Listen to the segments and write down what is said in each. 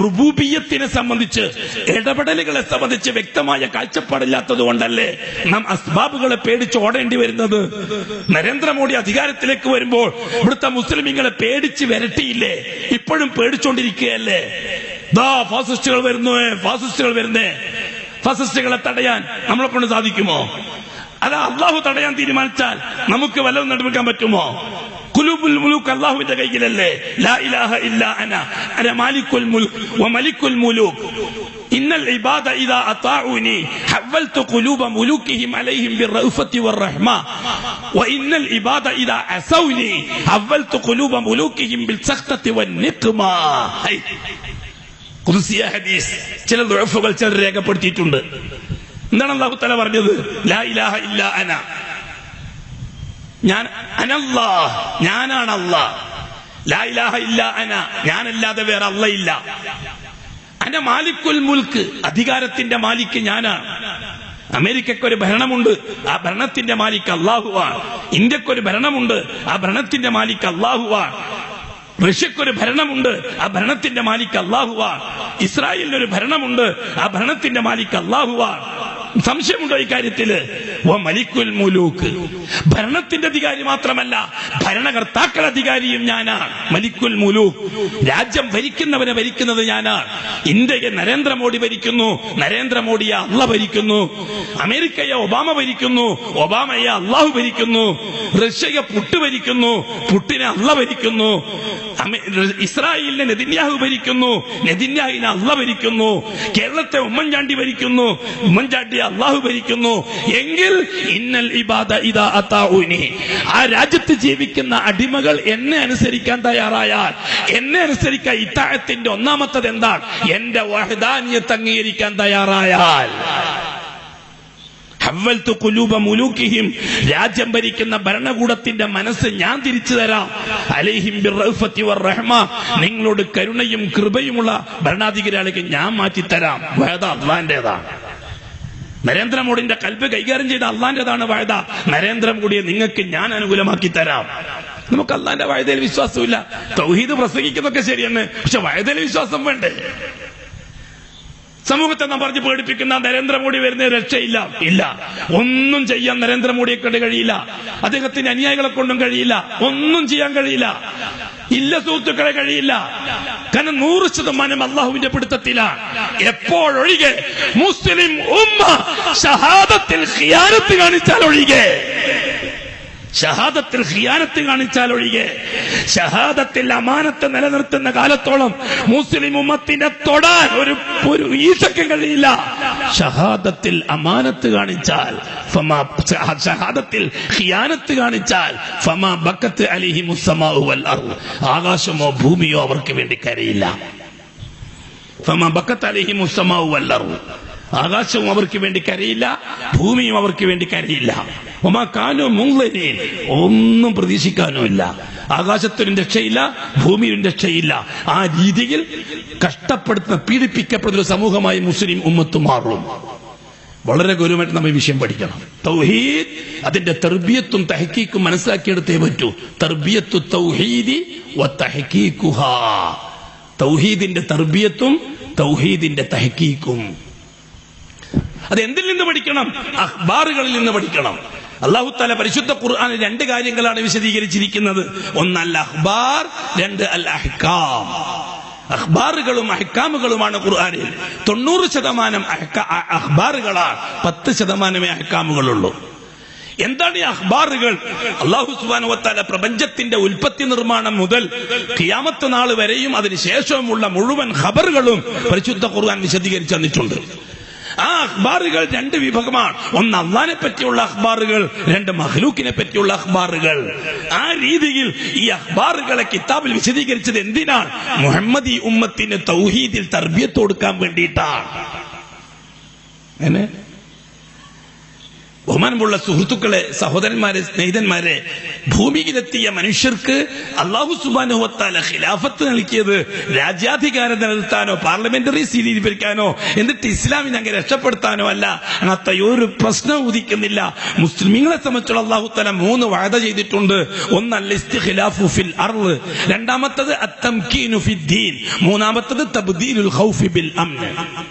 റുബൂബിയ്യത്തിനെ സംബന്ധിച്ച്, ഇടപെടലുകളെ സംബന്ധിച്ച് വ്യക്തമായ കാഴ്ചപ്പാടില്ലാത്തത് കൊണ്ടല്ലേ നാം അസ്ബാബുകളെ പേടിച്ച് ഓടേണ്ടി വരുന്നത്? നരേന്ദ്രമോദി അധികാരത്തിലേക്ക് വരുമ്പോൾ ഇവിടുത്തെ മുസ്ലിമീങ്ങളെ പേടിച്ച് വരട്ടിയില്ലേ? ഇപ്പോഴും പേടിച്ചോണ്ടിരിക്കുകയല്ലേ? ദാ ഫാസിസ്റ്റുകൾ വരുന്നു, ഫാസിസ്റ്റുകൾ വരുന്നേ. ഫാസിസ്റ്റുകളെ തടയാൻ നമ്മളെ കൊണ്ട് സാധിക്കുമോ? അല്ല, അള്ളാഹു തടയാൻ തീരുമാനിച്ചാൽ നമുക്ക് വല്ലതും നടപ്പിക്കാൻ പറ്റുമോ? ഖുലൂബുൽ മുലൂക്ക് അല്ലാഹുവിന്റെ കയ്യിലല്ലേ? ലാ ഇലാഹ ഇല്ലാ അന മാലിക്കുൽ മുൽക്ക് വ മലിക്കുൽ മുലൂക്ക് ഇന്നൽ ഇബാദ ഇദാ അതാഉനി ഹവൽതു ഖുലൂബ മുലൂകിഹിം അലൈഹിം ബിർറഉഫത്തി വറഹ്മ വ ഇന്നൽ ഇബാദ ഇദാ അസൗനി ഹവൽതു ഖുലൂബ മുലൂകിഹിം ബിൽസഖ്തത്തി വന്നിഖ്മ. ഖുദ്സിയ ഹദീസ് ചില ദുഅഫുകൾ ചിലർ രേഖപ്പെടുത്തിയിട്ടുണ്ട്. എന്താണ് അല്ലാഹു തആല പറഞ്ഞത്? ലാ ഇലാഹ ഇല്ലാ അന, അനല്ലാഹ്, ഞാനാണ് അല്ലാഹ്. ലാ ഇലാഹ ഇല്ലാ അന, ഞാനല്ലാതെ വേറെ അല്ലാഹ്. അന മാലിക്കുൽ മുൽക്ക്, അധികാരത്തിന്റെ മാലിക്ക് ഞാനാണ്. അമേരിക്കയ്ക്കൊരു ഭരണമുണ്ട്, ആ ഭരണത്തിന്റെ മാലിക്ക് അല്ലാഹുവാണ്. ഇന്ത്യക്കൊരു ഭരണമുണ്ട്, ആ ഭരണത്തിന്റെ മാലിക്ക് അല്ലാഹുവാണ്. റഷ്യക്കൊരു ഭരണമുണ്ട്, ആ ഭരണത്തിന്റെ മാലിക്ക് അല്ലാഹുവാണ്. ഇസ്രായേലിനൊരു ഭരണമുണ്ട്, ആ ഭരണത്തിന്റെ മാലിക്ക് അല്ലാഹുവാണ്. സംശയമുണ്ടോ ഇക്കാര്യത്തില്? മലിക്കുൽ മുലൂക്ക്, ഭരണത്തിന്റെ അധികാരി മാത്രമല്ല, ഭരണകർത്താക്കൾ അധികാരിയും ഞാനാണ്. മലിക്കുൽ മുലൂക്ക്, രാജ്യം ഭരിക്കുന്നവനെ ഭരിക്കുന്നത് ഞാനാണ്. ഇന്ത്യയെ നരേന്ദ്രമോദി ഭരിക്കുന്നു, നരേന്ദ്രമോദിയെ അള്ളാഹ് ഭരിക്കുന്നു. അമേരിക്കയെ ഒബാമ ഭരിക്കുന്നു, ഒബാമയെ അള്ളാഹു ഭരിക്കുന്നു. റഷ്യയെ പുട്ട് ഭരിക്കുന്നു, പുട്ടിനെ അള്ളാഹ് ഭരിക്കുന്നു. ഇസ്രായേലിനെ നെതന്യാഹു ഭരിക്കുന്നു, നെതന്യാഹിനെ അള്ളാഹ് ഭരിക്കുന്നു. കേരളത്തെ ഉമ്മൻചാണ്ടി ഭരിക്കുന്നു, ഉമ്മൻചാണ്ടിയെ അള്ളാഹു ഭരിക്കുന്നു. എങ്കിൽ ഇന്നൽ ഇബാദ ഇദാ അതാഉനി, ആ രാജ്യത്ത് ജീവിക്കുന്ന അടിമകൾ എന്നെ അനുസരിക്കാൻ തയ്യാറായാൽ, എന്നെ അനുസരിക്കാൻ ഇത്താഅത്തിന്റെ ഒന്നാമത്തത് എന്താണ്? എന്റെ വഹ്ദാനിയത്ത് അംഗീകരിക്കാൻ തയ്യാറായാൽ. ഹവൽതു ഖുലൂബ മുലൂകിഹിം, രാജ്യം ഭരിക്കുന്ന ഭരണകൂടത്തിന്റെ മനസ്സ് ഞാൻ തിരിച്ചു തരാം. അലൈഹിം ബിർറഉഫത്തി വറഹ്മ, നിങ്ങളോട് കരുണയും കൃപയുമുള്ള ഭരണാധികാരികളെ ഞാൻ മാറ്റിത്തരാം. വഅദ അല്ലാഹുവിന്റേതാണ്. നരേന്ദ്രമോദിന്റെ കൽബ് കൈകാര്യം ചെയ്ത അള്ളാന്റേതാണ് വഅദ. നരേന്ദ്രമോദിയെ നിങ്ങൾക്ക് ഞാൻ അനുകൂലമാക്കി തരാം. നമുക്ക് അള്ളാന്റെ വഅദയിൽ വിശ്വാസമില്ല. തൗഹീദ് പ്രസംഗിക്കുന്നതൊക്കെ ശരിയെന്ന്, പക്ഷെ വഅദയിൽ വിശ്വാസം വേണ്ടേ? സമൂഹത്തെ നാം പറഞ്ഞ് പേടിപ്പിക്കുന്ന നരേന്ദ്രമോദി വരുന്ന രക്ഷയില്ല, ഇല്ല. ഒന്നും ചെയ്യാൻ നരേന്ദ്രമോദിയെ കൊണ്ട് കഴിയില്ല, അദ്ദേഹത്തിന്റെ അനുയായികളെ കൊണ്ടും കഴിയില്ല, ഒന്നും ചെയ്യാൻ കഴിയില്ല. ഇല്ല സുഹൃത്തുക്കളെ, കഴിയില്ല. കാരണം 100% അള്ളാഹുവിന്റെ പിടുത്തത്തിലാണ്. എപ്പോഴൊഴികെ മുസ്ലിം ഉമ്മ ഷഹാദത്തിൽ ഖിയാനത്ത് കാണിച്ചാൽ ഒഴികെ, ഷഹാദത്തിൽ ഖിയാനത്ത് കാണിച്ചാൽ ഒഴികെ, ഷഹാദത്തിൽ അമാനത്ത് നിലനിർത്തുന്ന കാലത്തോളം മുസ്ലിം ഉമ്മത്തിനെ തൊടാൻ ഒരു ഈസക്കും കഴിയില്ല. ഷഹാദത്തിൽ അമാനത്ത് കാണിച്ചാൽ, ഷഹാദത്തിൽ ഖിയാനത്ത് കാണിച്ചാൽ, ഫമാ ബക്കത്ത് അലൈഹിമുസ് സമാഉ വൽ അർദ്, ആകാശമോ ഭൂമിയോ അവർക്ക് വേണ്ടി കരയില്ല. ഫമാ ബക്കത്ത് അലൈഹിമുസ് സമാഉ വൽ അർദ്, ആകാശവും അവർക്ക് വേണ്ടി കരയില്ല, ഭൂമിയും അവർക്ക് വേണ്ടി കരയില്ല. ഒന്നും പ്രതീക്ഷിക്കാനുമില്ല. ആകാശത്തിനും രക്ഷയില്ല, ഭൂമിയിലും രക്ഷയില്ല. ആ രീതിയിൽ കഷ്ടപ്പെടുത്തുന്ന, പീഡിപ്പിക്കപ്പെടുന്ന ഒരു സമൂഹമായി മുസ്ലിം ഉമ്മത്ത് മാറും. വളരെ ഗൗരവമായിട്ട് നമ്മൾ ഈ വിഷയം പഠിക്കണം. തൗഹീദ്, അതിന്റെ തർബിയത്തും തഹ്കീക്കും മനസ്സിലാക്കിയെടുത്തേ പറ്റൂ. തർബിയത്തു തൗഹീദി വ തഹ്കീകുഹാ, തൗഹീദിന്റെ തർബിയത്തും തൗഹീദിന്റെ തഹ്കീക്കും. അത് എന്തിൽ നിന്ന് പഠിക്കണം? അഖ്ബാറുകളിൽ നിന്ന് പഠിക്കണം. അല്ലാഹു തആല പരിശുദ്ധ ഖുർആനിൽ 2 കാര്യങ്ങളാണ് വിശദീകരിച്ചിരിക്കുന്നത്. ഒന്ന് അൽ അഖ്ബാർ, 2 അൽ അഹ്കാം. അഖ്ബാറുകളും അഹ്കാമുകളുമാണ് ഖുർആനിൽ. 90% അഖ്ബാറുകളാണ്, 10% അഹ്കാമുകളുള്ളൂ. എന്താണ് ഈ അഖ്ബാറുകൾ? അല്ലാഹു സുബ്ഹാനഹു വ തആല പ്രപഞ്ചത്തിന്റെ ഉൽപ്പത്തി നിർമ്മാണം മുതൽ ഖിയാമത്ത് നാൾ വരെയും അതിനുശേഷമുള്ള മുഴുവൻ ഖബറുകളും പരിശുദ്ധ ഖുർആൻ വിശദീകരിച്ചു തന്നിട്ടുണ്ട്. ആ അഖ്ബാറുകൾ 2 വിഭാഗമാണ്. ഒന്ന് അള്ളാഹിനെ പറ്റിയുള്ള അഖ്ബാറുകൾ, 2 മഖ്ലൂക്കിനെ പറ്റിയുള്ള അഖ്ബാറുകൾ. ആ രീതിയിൽ ഈ അഖ്ബാറുകളെ കിതാബിൽ വിശദീകരിച്ചത് എന്തിനാണ്? മുഹമ്മദി ഉമ്മത്തിന് തൗഹീദിൽ തർബിയത്ത് കൊടുക്കാൻ വേണ്ടിയിട്ടാണ്. ബഹുമാനമുള്ള സുഹൃത്തുക്കളെ, സഹോദരന്മാരെ, സ്നേഹിതന്മാരെ, ഭൂമിയിലെത്തിയ മനുഷ്യർക്ക് അല്ലാഹു സുബ്ഹാനഹു വ തആല ഖിലാഫത്ത് നൽകിയത് രാജ്യാധികാരം നിലനിർത്താനോ പാർലമെന്ററി സീരീസ് ഭരിക്കാനോ എന്നിട്ട് ഇസ്ലാമിനെ അങ്ങ് രക്ഷപ്പെടുത്താനോ അല്ല. അങ്ങനത്തെ ഒരു പ്രശ്നം ഉദിക്കുന്നില്ല. മുസ്ലിമീങ്ങളെ സംബന്ധിച്ചുള്ള അല്ലാഹു തആല 3 വഅദ ചെയ്തിട്ടുണ്ട്. ഒന്ന് അൽ ഇസ്തിഖ്ലാഫു ഫിൽ അർള്, രണ്ടാമത്തത് അത്തംകീനു ഫിദ്ദീൻ, മൂന്നാമത്തത് തബ്ദീലുൽ ഖൗഫി ബിൽ അംൻ.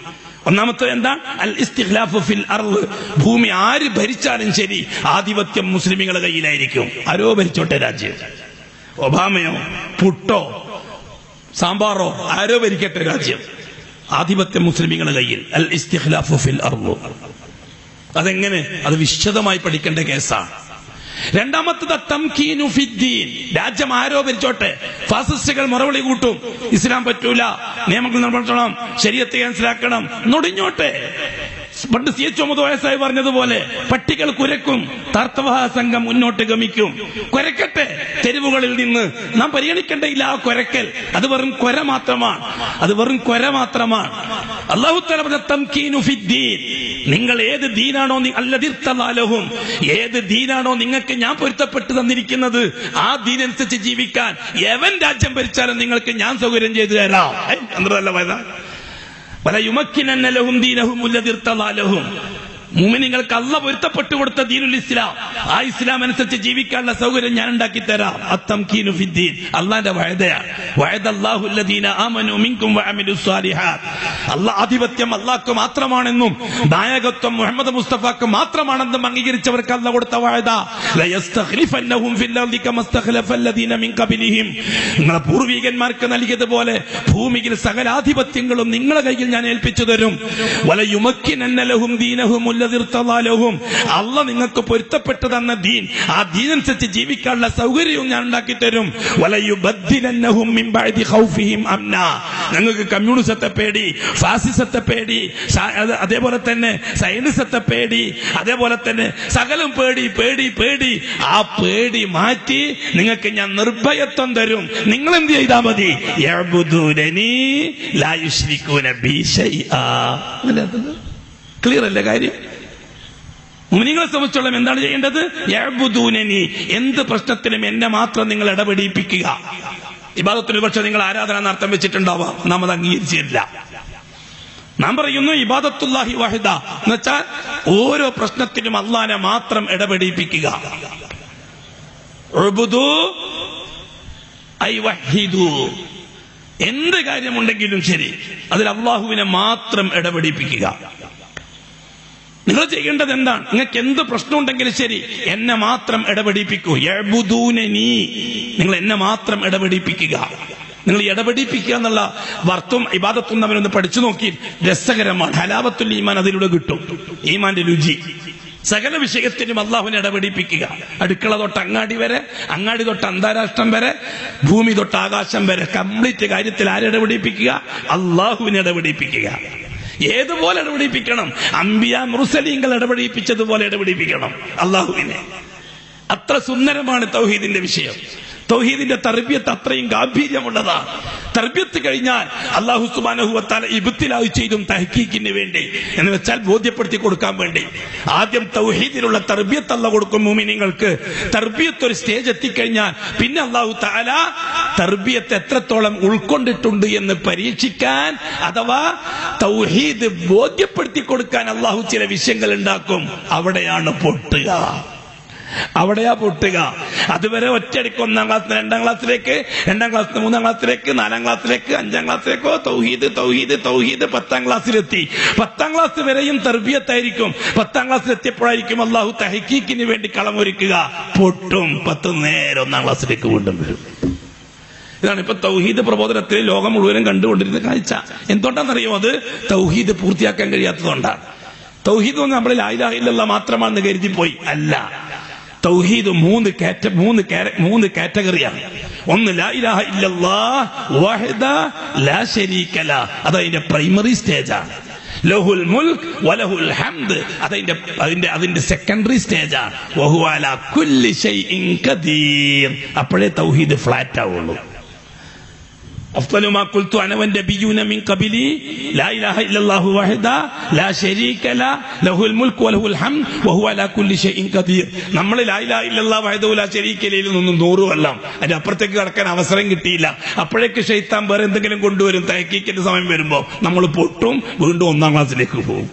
ഒന്നാമത്തെ എന്താ? അൽ ഇസ്തിഖ്ലാഫു ഫിൽ അർള്. ഭൂമി ആര് ഭരിച്ചാലും ശരി ആധിപത്യം മുസ്ലിമുകളുടെ കയ്യിലായിരിക്കും. ആരോ ഭരിച്ചോട്ടെ രാജ്യം, ഒബാമയോ പുട്ടോ സാമ്പാറോ ആരോ ഭരിക്കട്ടെ രാജ്യം, ആധിപത്യം മുസ്ലിമുകളുടെ കയ്യിൽ. അൽ ഇസ്തിഖ്ലാഫു ഫിൽ അർള്. അതെങ്ങനെ? അത് വിശദമായി പഠിക്കേണ്ട കേസാണ്. രണ്ടാമത്തത് തംകീനു ഫിദ്ദീൻ, രാജ്യം ആരോ ഭരിച്ചോട്ടെ. ഫാസിസ്റ്റുകൾ മറുപടി കൂട്ടും, ഇസ്ലാം പറ്റൂല, നിയമങ്ങൾ നടത്തണം, ശരീഅത്ത് മനസ്സിലാക്കണം, നൊടിഞ്ഞോട്ടെ. പണ്ട് CH മുഹമ്മദ് വയസ്സായി പറഞ്ഞതുപോലെ പട്ടികൾ കുരക്കും, താർത്തവഹ സംഘം മുന്നോട്ട് ഗമിക്കും. കുരക്കട്ടെ തെരുവുകളിൽ നിന്ന്. നാം പരിഗണിക്കേണ്ടയില്ല ആ കുരക്കൽ. അത് വെറും കൊര മാത്രമാണ്, അത് വെറും കൊര മാത്രമാണ്. അല്ലാഹു തആല പറഞ്ഞ തംകീനു ഫിദ്ദീൻ, നിങ്ങൾ ഏത് ദീനാണോ അല്ലദിർതലാലഹും, ഏത് ദീനാണോ നിങ്ങൾക്ക് ഞാൻ പൊരുത്തപ്പെട്ട് തന്നിരിക്കുന്നത് ആ ദീനനുസരിച്ച് ജീവിക്കാൻ എവൻ രാജ്യം ഭരിച്ചാലും നിങ്ങൾക്ക് ഞാൻ സൗകര്യം ചെയ്തു തരാം. എന്നതല്ല വയതാ വലയുമക്കിനന്ന ലഹും ദീനഹും അല്ലദീ ഇർതദാ ലഹും. മുഅ്മിനീങ്ങൾക്ക് അല്ലാഹു പൊരുത്തപ്പെട്ടു കൊടുത്ത ദീനുൽ ഇസ്ലാം, ആ ഇസ്ലാം അനുസരിച്ച് ജീവിക്കാനുള്ള സൗകര്യം ഞാൻ ഉണ്ടാക്കി തരാം. അത്തംകീനു ഫിദ്ദീൻ അല്ലാഹുവിന്റെ വഅദയാണ്. വഅദല്ലാഹു അല്ലദീന ആമനൂ മിൻകും വഅമിലുസ് സാലിഹാത്ത്. അല്ലാഹ് ആധിപത്യം അല്ലാഹ്ക്ക് മാത്രമാണെന്നും നായകത്വം മുഹമ്മദ് മുസ്തഫാക്ക് മാത്രമാണെന്നും അംഗീകരിച്ചവർക്ക് അല്ലാഹ് കൊടുത്ത വഅദ, ലയസ്തഖ്ലിഫന്നഹും ഫിൽ അർളി കമസ്തഖ്ലഫല്ലദീന മിൻ ഖബലിഹിം. നിങ്ങളുടെ പൂർവികന്മാർക്ക് നൽകിയതുപോലെ ഭൂമിയിൽ സകലാധിപത്യങ്ങളും നിങ്ങളുടെ കയ്യിൽ ഞാൻ ഏൽപ്പിച്ചു തരും. വലയുമക്കിനന്ന ലഹും ദീനഹും അല്ലാഹ് നിങ്ങൾക്ക് പൊരുത്തപ്പെട്ടു തന്ന ദീൻ, ആ ദീനനുസരിച്ച് ജീവിക്കാനുള്ള സൗകര്യവും ഞാൻ ഉണ്ടാക്കി തരും. വലയുബദ്ദിലന്നഹും മിൻ ബഅദി ഖൗഫിഹിം അംനാ. നിങ്ങൾക്ക് കമ്മ്യൂണിസത്തെ പേടി, ഫാസിസത്തെ പേടി, അതേപോലെ തന്നെ സൈനിസത്തെ പേടി, അതേപോലെ തന്നെ സകലം പേടി പേടി പേടി. ആ പേടി മാറ്റി നിങ്ങൾക്ക് ഞാൻ നിർഭയത്വം തരും. നിങ്ങൾ എന്ത് ചെയ്താൽ മതി? യഅ്ബുദൂനനി ലാ യുശ്രികൂന ബി ശൈആ. ക്ലിയർ അല്ലേ കാര്യം? മുഅ്മിനീങ്ങളെ സംബന്ധിച്ചോളം എന്താണ് ചെയ്യേണ്ടത്? യഅ്ബുദൂനനി, എന്ത് പ്രശ്നത്തിലും എന്നെ മാത്രം നിങ്ങൾ ഇടപെടിപ്പിക്കുക. ഇബാദത്തിന് പക്ഷെ നിങ്ങൾ ആരാധന നടത്താൻ വെച്ചിട്ടുണ്ടാവാം, നാം അത് അംഗീകരിച്ചില്ല. നാം പറയുന്നു ഇബാദത്തുല്ലാഹി വഹദ, എന്നുവെച്ചാൽ ഓരോ പ്രശ്നത്തിലും അല്ലാഹനെ മാത്രം ഇടപെടിപ്പിക്കുക. ഉഅ്ബുദൂ ഐ വഹീദൂ, എന്ത് കാര്യമുണ്ടെങ്കിലും ശരി അതിൽ അല്ലാഹുവിനെ മാത്രം ഇടപെടിപ്പിക്കുക. നിങ്ങൾ ചെയ്യേണ്ടത് എന്താണ്? നിങ്ങൾക്ക് എന്ത് പ്രശ്നമുണ്ടെങ്കിലും ശരി എന്നെ മാത്രം ഇടപെടിപ്പിക്കൂ. യഅ്ബുദൂനനി, നിങ്ങൾ എന്നെ മാത്രം ഇടപെടിപ്പിക്കുക. നിങ്ങൾ ഇടപെടിപ്പിക്കുക എന്നുള്ള വർത്തും ഇബാദത്തും തമ്മിലൊന്ന് പഠിച്ചു നോക്കി, രസകരമാണ്. ഹലാവത്തുൽ ഈമാൻ അതിലൂടെ കിട്ടും, ഈമാന്റെ രുചി. സകല വിഷയത്തിനും അല്ലാഹുവിനെ ഇടപെടിപ്പിക്കുക. അടുക്കള തൊട്ട് അങ്ങാടി വരെ, അങ്ങാടി തൊട്ട് അന്താരാഷ്ട്രം വരെ, ഭൂമി തൊട്ട് ആകാശം വരെ, കംപ്ലീറ്റ് കാര്യത്തിൽ ആരിടപെടിപ്പിക്കുക? അല്ലാഹുവിനെ ഇടപെടിപ്പിക്കുക. ഏതുപോലെ ഇടപെടിപ്പിക്കണം? അംബിയാ മുർസലീങ്ങൾ ഇടപെടിപ്പിച്ചതുപോലെ ഇടപെടിപ്പിക്കണം അല്ലാഹുവിനെ. അത്ര സുന്ദരമാണ് തൗഹീദിന്റെ വിഷയം. തൗഹീദിന്റെ തർബിയത്ത് അത്രയും ഗാംഭീര്യമുള്ളതാണ്. തർബിയത്ത് കഴിഞ്ഞാൽ അല്ലാഹു സുബ്ഹാനഹു വ തആല ഇബ്തിലാഉ ചെയ്തും തഹ്ഖീഖിന് വേണ്ടി, എന്ന് വെച്ചാൽ ബോധ്യപ്പെടുത്തി കൊടുക്കാൻ വേണ്ടി ആദ്യം തൗഹീദിലുള്ള തർബിയത്ത് അല്ലാഹു കൊടുക്കും മുഅ്മിനീങ്ങൾക്ക്. തർബിയത്ത് ഒരു സ്റ്റേജ് എത്തിക്കഴിഞ്ഞാൽ പിന്നെ അല്ലാഹു തആല തർബിയത്ത് എത്രത്തോളം ഉൾക്കൊണ്ടിട്ടുണ്ട് എന്ന് പരീക്ഷിക്കാൻ, അഥവാ തൗഹീദ് ബോധ്യപ്പെടുത്തി കൊടുക്കാൻ അല്ലാഹു ചില വിഷയങ്ങൾ ഉണ്ടാക്കും. അവിടെയാണ് പൊട്ടുക, അവിടെയാ പൊട്ടുക. അതുവരെ ഒറ്റയടിക്ക് 1-ാം ക്ലാസ് 2-ാം ക്ലാസ്സിലേക്ക്, 2-ാം ക്ലാസ് 3-ാം ക്ലാസ്സിലേക്ക്, 4-ാം ക്ലാസ്സിലേക്ക്, 5-ാം ക്ലാസ്സിലേക്കോ തൗഹീദ് തൗഹീദ് തൗഹീദ് 10-ാം ക്ലാസ്സിലെത്തി. 10-ാം ക്ലാസ് വരെയും തർബിയത്തായിരിക്കും. 10-ാം ക്ലാസ്സിലെത്തിയപ്പോഴായിരിക്കും അല്ലാഹു തഹ്ഖീഖിന് വേണ്ടി കളമൊരുക്കുക. പൊട്ടും. 10 നേരെ 1-ാം ക്ലാസ്സിലേക്ക് വീണ്ടും വരും. ഇതാണ് ഇപ്പൊ തൗഹീദ് പ്രബോധനത്തിൽ ലോകം മുഴുവനും കണ്ടുകൊണ്ടിരുന്ന കാഴ്ച. എന്തുകൊണ്ടാണെന്നറിയോ? അത് തൗഹീദ് പൂർത്തിയാക്കാൻ കഴിയാത്തതുകൊണ്ടാണ്. തൗഹീദ് ഒന്നും നമ്മൾ ലാ ഇലാഹ ഇല്ലല്ലാഹ് മാത്രമാണെന്ന് കരുതിപ്പോയി. അല്ല, തൗഹീദ് 3 കാറ്റഗറിയാണ്. ഒന്ന് ലാ ഇലാഹ ഇല്ലല്ലാഹ് വഹദ ലാ ശരീക ലഹ്, അതതിന്റെ പ്രൈമറി സ്റ്റേജാണ്. ലഹുൽ മുൽക്ക് വലഹുൽ ഹംദ്, അതിന്റെ സെക്കൻഡറി സ്റ്റേജാണ്. വഹുവ അലാ കുല്ലി ഷൈഇൻ ഖദീർ. അപ്പോഴേ തൗഹീദ് ഫ്ലാറ്റ് ആവുള്ളൂ. അഫ്ളലു മാ ഖുൽതു അന വന്നബിയ്യൂന മിൻ ഖബലി ലാ ഇലാഹ ഇല്ലല്ലാഹു വഹദ ലാ ശരീക ല ലഹുൽ മുൽക്കു വലഹുൽ ഹംദ് വഹുവ അലാ കുല്ലി ഷൈഇൻ ഖദീർ. നമ്മൾ ലാ ഇലാഹ ഇല്ലല്ലാഹു വഹദഹു ലാ ശരീക ലഹു നിന്നും 100 കൊല്ലം അതിന്റെ അപ്പുറത്തേക്ക് കടക്കാൻ അവസരം കിട്ടിയില്ല. അപ്പോഴേക്ക് ശൈത്താൻ വേറെ എന്തെങ്കിലും കൊണ്ടുവരും. തഹ്കീക്കിന്റെ സമയം വരുമ്പോൾ നമ്മൾ പൊട്ടും, വീണ്ടും 1-ാം ക്ലാസ്സിലേക്ക് പോകും.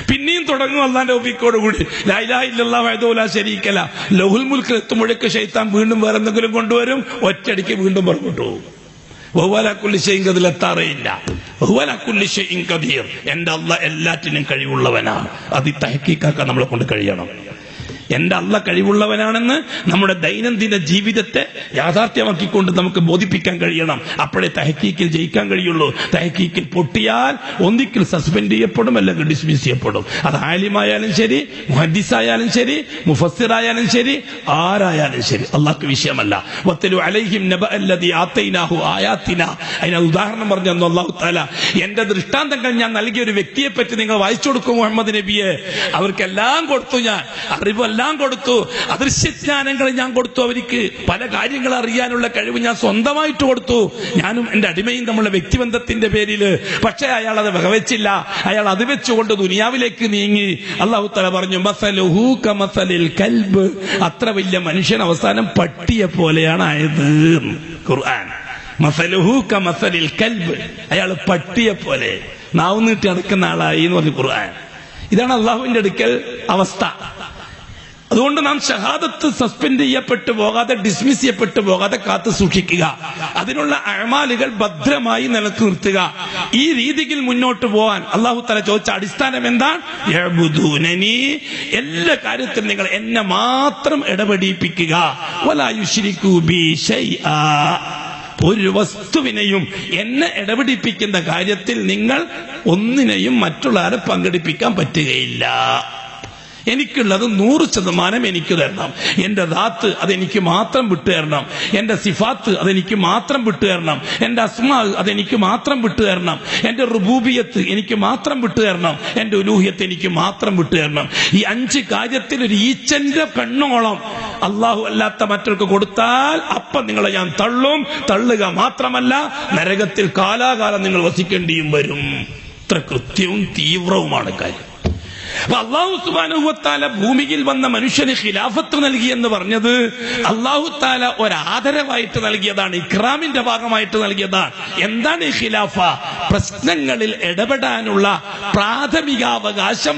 പിന്നെയും തുടങ്ങും അല്ലാഹുവിന്റെ തൗഫീഖോടുകൂടി ലാ ഇലാഹ ഇല്ലല്ലാഹു വഹദഹു ലാ ശരീക ല ലഹുൽ മുൽക്ക് എത്തുമ്പോഴേക്ക് ശൈത്താൻ വീണ്ടും വേറെ എന്തെങ്കിലും കൊണ്ടുവരും. ഒറ്റയടിക്ക് വീണ്ടും പുറപ്പെട്ടു പോകും. വഹുവ അലാ കുല്ലി ഷൈഇൻ ഖദീർ എത്താറേയില്ല. വഹുവ അലാ കുല്ലി ഷൈഇൻ ഖദീർ. എന്റെ അല്ലാഹ് എല്ലാറ്റിനും കഴിവുള്ളവനാണ്. അത് തഹ്കീഖാക്കാൻ നമ്മളെ കൊണ്ട് കഴിയണം. എന്റെ അല്ലാഹ് കഴിവുള്ളവനാണെന്ന് നമ്മുടെ ദൈനംദിന ജീവിതത്തെ യാഥാർത്ഥ്യമാക്കിക്കൊണ്ട് നമുക്ക് ബോധിപ്പിക്കാൻ കഴിയണം. അപ്പോഴേ തഹ്കീക്കിൽ ജയിക്കാൻ കഴിയുള്ളൂ. തഹ്കീക്കിൽ പൊട്ടിയാൽ ഒന്നിക്കിൽ സസ്പെൻഡ് ചെയ്യപ്പെടും, അല്ലെങ്കിൽ ഡിസ്മിസ് ചെയ്യപ്പെടും. അത് ആലിമായാലും ശരി, മുഹദ്ദിസായാലും ശരി, മുഫസ്സിറായാലും ശരി, ആരായാലും ശരി, അല്ലാഹ്ക്ക് വിഷയമല്ല. വത്തലു അലൈഹിം നബഅല്ലദീ ആതൈനാഹു ആയാതിനാ. അതിന് ഉദാഹരണം പറഞ്ഞു തന്നു അല്ലാഹു തആല. എന്റെ ദൃഷ്ടാന്തങ്ങൾ ഞാൻ നൽകിയ ഒരു വ്യക്തിയെ പറ്റി നിങ്ങൾ വായിച്ചു കൊടുക്കും മുഹമ്മദ് നബിയെ. അവർക്കെല്ലാം കൊടുത്തു, ഞാൻ അറിവെല്ലാം കൊടുത്തു, അദൃശ്യജ്ഞാനങ്ങൾ ഞാൻ കൊടുത്തു. അവർക്ക് പല കാര്യങ്ങൾ അറിയാനുള്ള കഴിവ് ഞാൻ സ്വന്തമായിട്ട് കൊടുത്തു. ഞാനും എന്റെ അടിമയും തമ്മിലുള്ള വ്യക്തിബന്ധത്തിന്റെ പേരിൽ. പക്ഷേ അയാൾ അത് വകവെച്ചില്ല. അയാൾ അത് വെച്ചുകൊണ്ട് ദുനിയാവിലേക്ക് നീങ്ങി. അല്ലാഹു തആല പറഞ്ഞു മസലുഹു കമസലിൽ കൽബ്. അത്ര വലിയ മനുഷ്യൻ അവസാനം പട്ടിയെ പോലെയാണ് ആയത്. ഖുർആൻ മസലുഹു കമസലിൽ കൽബ്. അയാൾ പട്ടിയെ പോലെ നാവ് നീട്ടി നടക്കുന്ന ആളായി എന്ന് പറഞ്ഞു ഖുർആൻ. ഇതാണ് അള്ളാഹുവിന്റെ അടുക്കൽ അവസ്ഥ. അതുകൊണ്ട് നാം ഷഹാദത്ത് സസ്പെൻഡ് ചെയ്യപ്പെട്ടു പോകാതെ, ഡിസ്മിസ് ചെയ്യപ്പെട്ടു പോകാതെ കാത്തു സൂക്ഷിക്കുക. അതിനുള്ള അഅമാലുകൾ ഭദ്രമായി നിലനിർത്തുക. ഈ രീതിയിൽ മുന്നോട്ട് പോകാൻ അല്ലാഹു തആല ചോദിച്ച അടിസ്ഥാനം എന്താണ്? യഅ്ബുദൂനനി. എല്ലാ കാര്യത്തിലും നിങ്ങൾ എന്നെ മാത്രം ഇടപെടിപ്പിക്കുക. വലാ യുശ്രികൂ ബി ശൈആ. ഒരു വസ്തുവിനെയും എന്നെ ഇടപെടിപ്പിക്കുന്ന കാര്യത്തിൽ നിങ്ങൾ ഒന്നിനെയും മറ്റുള്ളവരെ പങ്കെടുപ്പിക്കാൻ പറ്റുകയില്ല. എനിക്കുള്ളത് 100% എനിക്ക് തരണം. എന്റെ ദാത്ത് അതെനിക്ക് മാത്രം വിട്ടുതരണം. എന്റെ സിഫാത്ത് അതെനിക്ക് മാത്രം വിട്ടുതരണം. എന്റെ അസ്മാ അതെനിക്ക് മാത്രം വിട്ടുതരണം. എന്റെ റുബൂബിയത്ത് എനിക്ക് മാത്രം വിട്ടുതരണം. എന്റെ ഉലൂഹിയത്ത് എനിക്ക് മാത്രം വിട്ടുതരണം. ഈ 5 കാര്യത്തിൽ ഒരു ഈച്ചന്റെ കണ്ണോളം അള്ളാഹു അല്ലാത്ത മറ്റൊക്കെ കൊടുത്താൽ അപ്പം നിങ്ങളെ ഞാൻ തള്ളും. തള്ളുക മാത്രമല്ല, നരകത്തിൽ കാലാകാലം നിങ്ങൾ വസിക്കേണ്ടിയും വരും. ഇത്ര കൃത്യവും തീവ്രവുമാണ് കാര്യം. അപ്പൊ അല്ലാഹു സുബ്ഹാനഹു വ തആല ഭൂമിയിൽ വന്ന മനുഷ്യന് ഖിലാഫത്ത് നൽകി എന്ന് പറഞ്ഞത് അല്ലാഹു തആല ഒരാദരവായിട്ട് നൽകിയതാണ്, ഇക്റാമിന്റെ ഭാഗമായിട്ട് നൽകിയതാണ്. എന്താണ് ഈ ഖിലാഫ? പ്രശ്നങ്ങളിൽ ഇടപെടാനുള്ള പ്രാഥമികാവകാശം